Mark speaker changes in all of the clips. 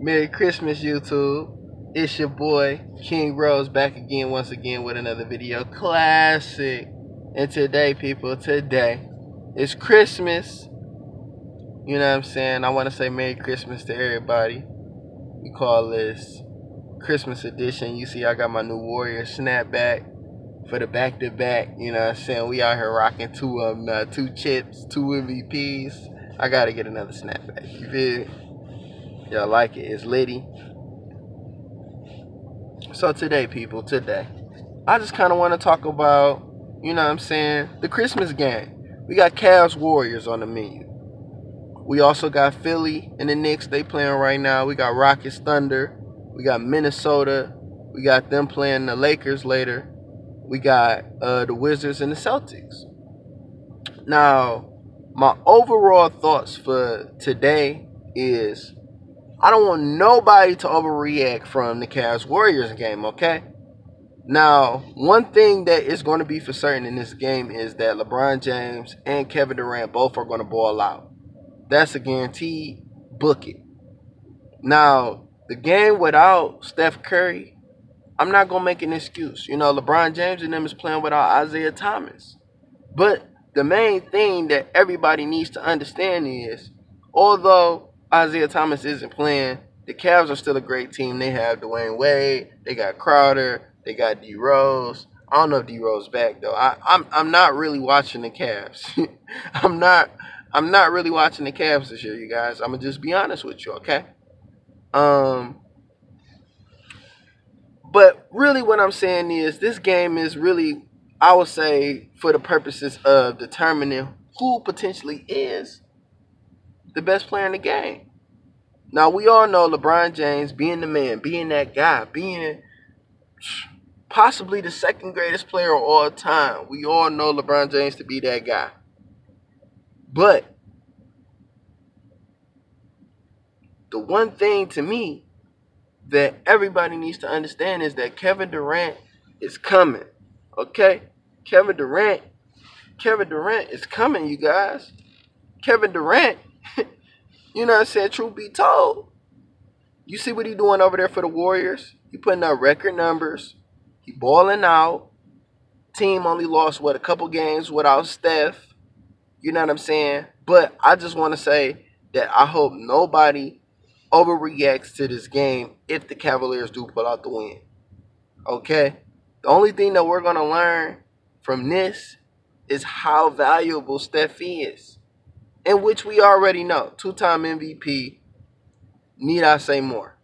Speaker 1: Merry Christmas, YouTube. It's your boy, King Rose, back again, once again, with another video. Classic. And today, people, today, it's Christmas. You know what I'm saying? I want to say Merry Christmas to everybody. We call this Christmas edition. You see, I got my new Warrior snapback for the back-to-back. You know what I'm saying? We out here rocking two of them now. 2 chips, 2 MVPs. I got to get another snapback. You feel me? Y'all like it? It's litty. So today, people, I just kind of want to talk about, you know what I'm saying, the Christmas game. We got Cavs Warriors on the menu. We also got Philly and the Knicks. They playing right now. We got Rockets Thunder. We got Minnesota. We got them playing the Lakers later. We got the Wizards and the Celtics. Now, my overall thoughts for today is I don't want nobody to overreact from the Cavs Warriors game, okay? Now, one thing that is going to be for certain in this game is that LeBron James and Kevin Durant both are going to ball out. That's a guarantee. Book it. Now, the game without Steph Curry, I'm not going to make an excuse. You know, LeBron James and them is playing without Isaiah Thomas. But the main thing that everybody needs to understand is, although Isaiah Thomas isn't playing, the Cavs are still a great team. They have Dwayne Wade, they got Crowder, they got D Rose. I don't know if D Rose back though. I'm not really watching the Cavs. I'm not really watching the Cavs this year, you guys. I'm gonna just be honest with you, okay? But really what I'm saying is this game is really, I would say, for the purposes of determining who potentially is the best player in the game. Now, we all know LeBron James being the man, being that guy, being possibly the second greatest player of all time. We all know LeBron James to be that guy. But the one thing to me that everybody needs to understand is that Kevin Durant is coming. Okay? Kevin Durant is coming, you guys. Kevin Durant, you know what I'm saying, truth be told, you see what he doing over there for the Warriors? He putting up record numbers. He balling out. Team only lost, a couple games without Steph. You know what I'm saying? But I just want to say that I hope nobody overreacts to this game if the Cavaliers do pull out the win. Okay? The only thing that we're going to learn from this is how valuable Steph is. In which we already know. 2-time MVP. Need I say more?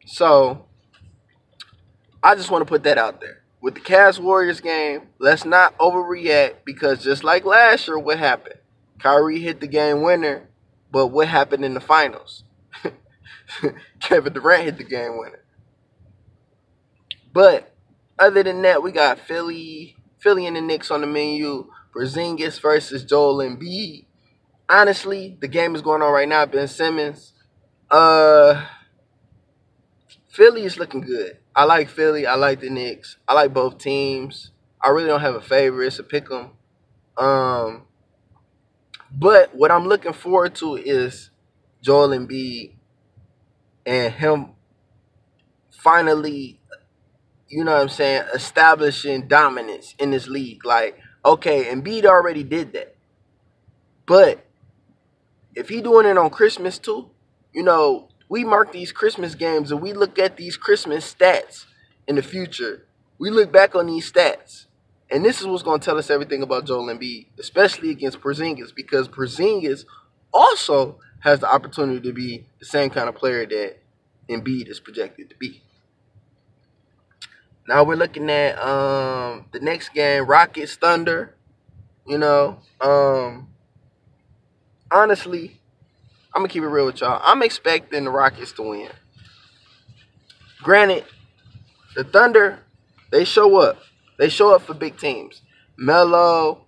Speaker 1: So, I just want to put that out there. With the Cavs Warriors game, let's not overreact, because just like last year, what happened? Kyrie hit the game winner, but what happened in the finals? Kevin Durant hit the game winner. But other than that, we got Philly and the Knicks on the menu. Porzingis versus Joel Embiid. Honestly, the game is going on right now. Ben Simmons. Philly is looking good. I like Philly. I like the Knicks. I like both teams. I really don't have a favorite. It's a pick 'em. But what I'm looking forward to is Joel Embiid and him finally, you know what I'm saying, establishing dominance in this league. Like, okay, Embiid already did that. But if he doing it on Christmas too, you know, we mark these Christmas games and we look at these Christmas stats in the future. We look back on these stats. And this is what's going to tell us everything about Joel Embiid, especially against Porzingis, because Porzingis also has the opportunity to be the same kind of player that Embiid is projected to be. Now we're looking at the next game, Rockets Thunder. You know, honestly, I'm going to keep it real with y'all. I'm expecting the Rockets to win. Granted, the Thunder, they show up. They show up for big teams. Melo,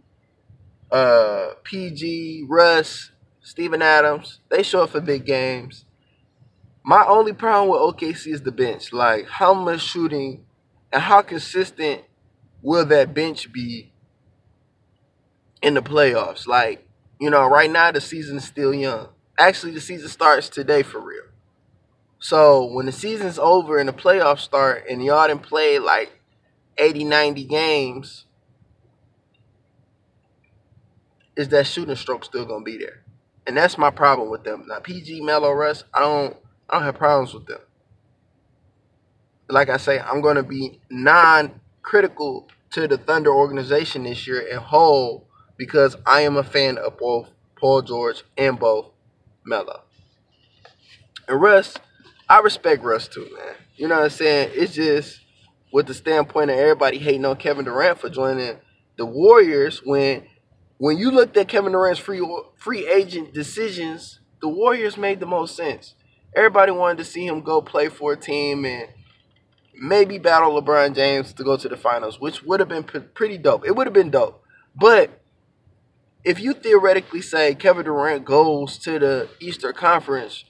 Speaker 1: PG, Russ, Steven Adams, they show up for big games. My only problem with OKC is the bench. Like, how much shooting and how consistent will that bench be in the playoffs? Like, you know, right now the season is still young. Actually, the season starts today for real. So when the season's over and the playoffs start and y'all done play like 80, 90 games, is that shooting stroke still gonna be there? And that's my problem with them. Now PG, Melo, Russ, I don't have problems with them. Like I say, I'm gonna be non-critical to the Thunder organization this year and whole because I am a fan of both Paul George and both Melo. And Russ, I respect Russ too, man. You know what I'm saying? It's just with the standpoint of everybody hating on Kevin Durant for joining the Warriors when you looked at Kevin Durant's free agent decisions, the Warriors made the most sense. Everybody wanted to see him go play for a team and maybe battle LeBron James to go to the finals, which would have been pretty dope. It would have been dope. But if you theoretically say Kevin Durant goes to the Eastern Conference,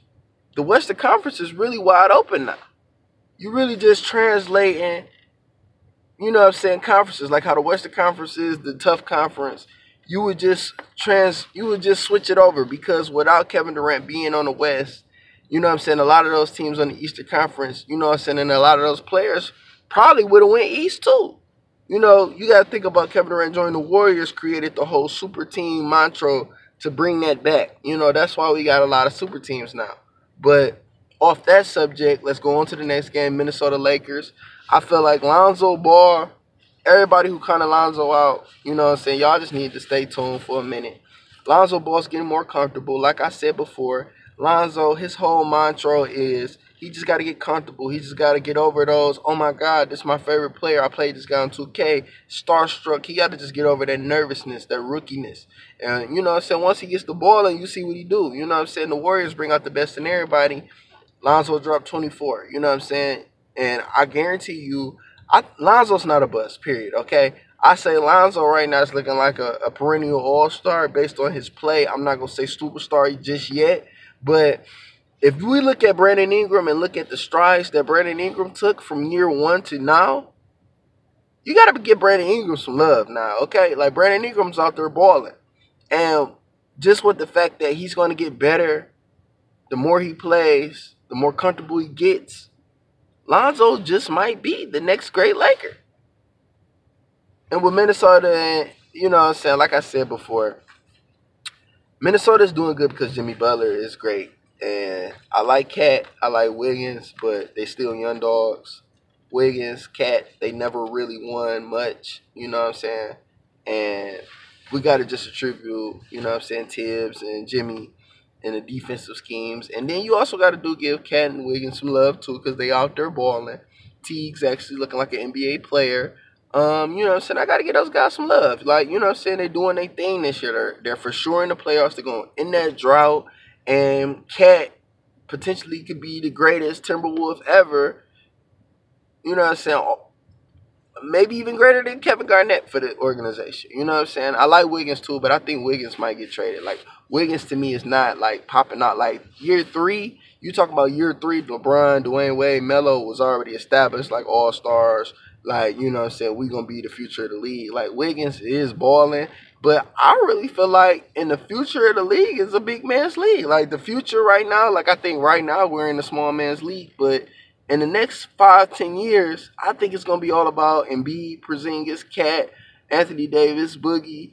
Speaker 1: the Western Conference is really wide open now. You really just translating, you know what I'm saying, conferences, like how the Western Conference is the tough conference. You would just switch it over because without Kevin Durant being on the West, you know what I'm saying, a lot of those teams on the Eastern Conference, you know what I'm saying, and a lot of those players probably would have went East too. You know, you got to think about Kevin Durant joining the Warriors, created the whole super team mantra to bring that back. You know, that's why we got a lot of super teams now. But off that subject, let's go on to the next game, Minnesota Lakers. I feel like Lonzo Ball, everybody who kind of Lonzo out, you know what I'm saying, y'all just need to stay tuned for a minute. Lonzo Ball's getting more comfortable. Like I said before, Lonzo, his whole mantra is he just got to get comfortable. He just got to get over those, oh, my God, this is my favorite player. I played this guy on 2K. Starstruck. He got to just get over that nervousness, that rookiness. And, you know what I'm saying, once he gets the ball and you see what he do. You know what I'm saying, the Warriors bring out the best in everybody. Lonzo dropped 24. You know what I'm saying? And I guarantee you, Lonzo's not a bust, period, okay? I say Lonzo right now is looking like a perennial all-star based on his play. I'm not going to say superstar just yet, but if we look at Brandon Ingram and look at the strides that Brandon Ingram took from year one to now, you got to give Brandon Ingram some love now, okay? Like, Brandon Ingram's out there balling. And just with the fact that he's going to get better, the more he plays, the more comfortable he gets, Lonzo just might be the next great Laker. And with Minnesota, you know what I'm saying, like I said before, Minnesota's doing good because Jimmy Butler is great. And I like Cat, I like Wiggins, but they still young dogs. Wiggins, Cat, they never really won much, you know what I'm saying? And we got to just attribute, you know what I'm saying, Tibbs and Jimmy and the defensive schemes. And then you also got to give Cat and Wiggins some love, too, because they out there balling. Teague's actually looking like an NBA player. You know what I'm saying? I got to give those guys some love. Like, you know what I'm saying? They're doing their thing this year. They're for sure in the playoffs. They're going in that drought. And Cat potentially could be the greatest Timberwolf ever. You know what I'm saying? Maybe even greater than Kevin Garnett for the organization. You know what I'm saying? I like Wiggins too, but I think Wiggins might get traded. Like, Wiggins to me is not like popping out. Like, year three, you talk about year three, LeBron, Dwayne Wade, Melo was already established, like all-stars. Like, you know what I'm saying, we going to be the future of the league. Like, Wiggins is balling, but I really feel like in the future of the league is a big man's league. Like, the future right now, like, I think right now we're in the small man's league, but in the next 5-10 years, I think it's going to be all about Embiid, Porzingis, Cat, Anthony Davis, Boogie.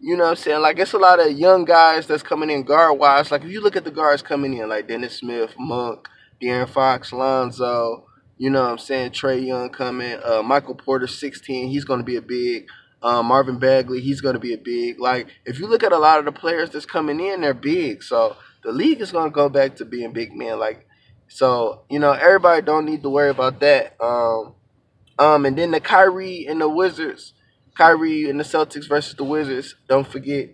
Speaker 1: You know what I'm saying? Like, it's a lot of young guys that's coming in guard-wise. Like, if you look at the guards coming in, like Dennis Smith, Monk, De'Aaron Fox, Lonzo, you know what I'm saying, Trae Young coming, Michael Porter, 16, he's going to be a big. Marvin Bagley, he's going to be a big. Like, if you look at a lot of the players that's coming in, they're big. So, the league is going to go back to being big men. Like, so, you know, everybody don't need to worry about that. And then the Kyrie and the Wizards, Kyrie and the Celtics versus the Wizards. Don't forget.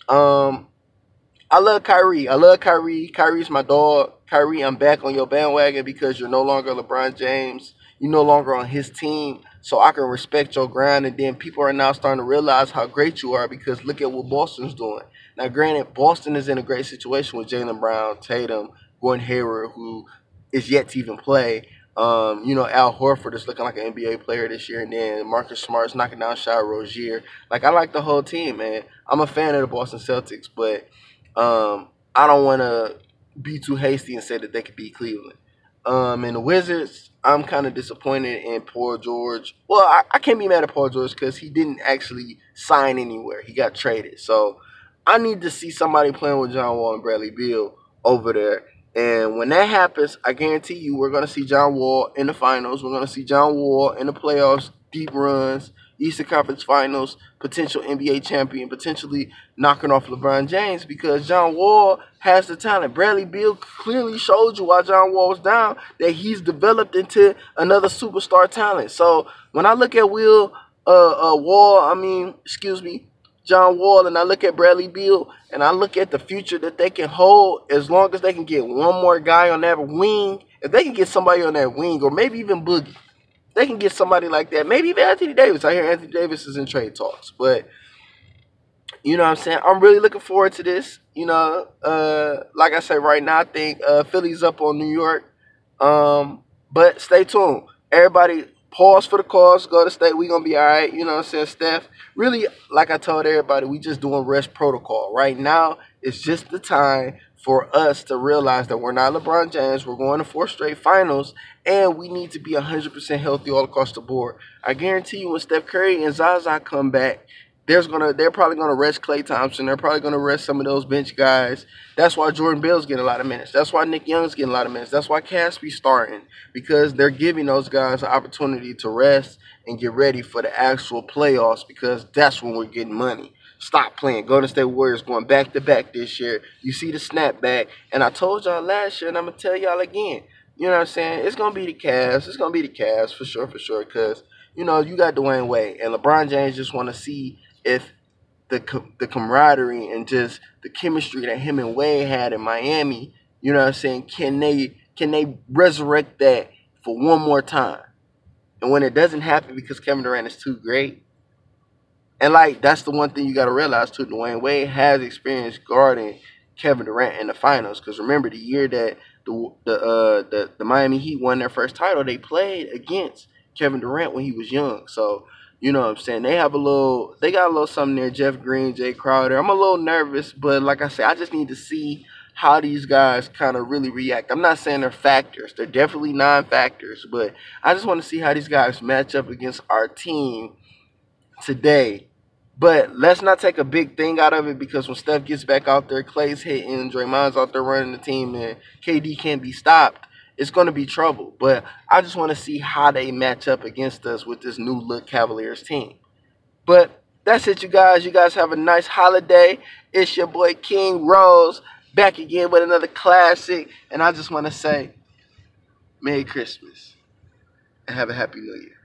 Speaker 1: I love Kyrie. I love Kyrie. Kyrie's my dog. Kyrie, I'm back on your bandwagon because you're no longer LeBron James. You're no longer on his team. So I can respect your grind. And then people are now starting to realize how great you are because look at what Boston's doing. Now, granted, Boston is in a great situation with Jaylen Brown, Tatum, Gordon Hayward, who is yet to even play. You know, Al Horford is looking like an NBA player this year, and then Marcus Smart's knocking down Shai Rozier. Like, I like the whole team, man. I'm a fan of the Boston Celtics, but I don't want to be too hasty and say that they could beat Cleveland. And the Wizards, I'm kind of disappointed in Paul George. Well, I can't be mad at Paul George because he didn't actually sign anywhere. He got traded. So I need to see somebody playing with John Wall and Bradley Beal over there. And when that happens, I guarantee you we're going to see John Wall in the finals. We're going to see John Wall in the playoffs, deep runs, Eastern Conference Finals, potential NBA champion, potentially knocking off LeBron James because John Wall has the talent. Bradley Beal clearly showed you while John Wall was down that he's developed into another superstar talent. So when I look at John Wall, and I look at Bradley Beal, and I look at the future that they can hold as long as they can get one more guy on that wing. If they can get somebody on that wing, or maybe even Boogie, they can get somebody like that. Maybe even Anthony Davis. I hear Anthony Davis is in trade talks. But, you know what I'm saying? I'm really looking forward to this. You know, like I said, right now, I think Philly's up on New York. But stay tuned. Everybody, pause for the cause. Go to state. We're going to be all right. You know what I'm saying, Steph? Really, like I told everybody, we just doing rest protocol. Right now, it's just the time for us to realize that we're not LeBron James. We're going to 4 straight finals, and we need to be 100% healthy all across the board. I guarantee you when Steph Curry and Zaza come back, they're probably going to rest Klay Thompson. They're probably going to rest some of those bench guys. That's why Jordan Bell's getting a lot of minutes. That's why Nick Young's getting a lot of minutes. That's why Cassie's starting, because they're giving those guys an opportunity to rest and get ready for the actual playoffs, because that's when we're getting money. Stop playing. Golden State Warriors going back-to-back this year. You see the snapback. And I told y'all last year, and I'm going to tell y'all again. You know what I'm saying? It's going to be the Cavs. It's going to be the Cavs for sure, because, you know, you got Dwayne Wade. And LeBron James just want to see if the camaraderie and just the chemistry that him and Wade had in Miami, you know what I'm saying, can they resurrect that for one more time? And when it doesn't happen because Kevin Durant is too great, and like that's the one thing you got to realize too, Dwayne Wade has experience guarding Kevin Durant in the finals. Because remember, the year that the Miami Heat won their first title, they played against Kevin Durant when he was young. So you know what I'm saying, they got a little something there. Jeff Green, Jay Crowder. I'm a little nervous, but like I said, I just need to see how these guys kind of really react. I'm not saying they're factors. They're definitely non-factors, but I just want to see how these guys match up against our team today. But let's not take a big thing out of it, because when Steph gets back out there, Klay's hitting, Draymond's out there running the team, and KD can't be stopped, it's going to be trouble. But I just want to see how they match up against us with this new look Cavaliers team. But that's it, you guys. You guys have a nice holiday. It's your boy King Rose, back again with another classic. And I just want to say Merry Christmas and have a Happy New Year.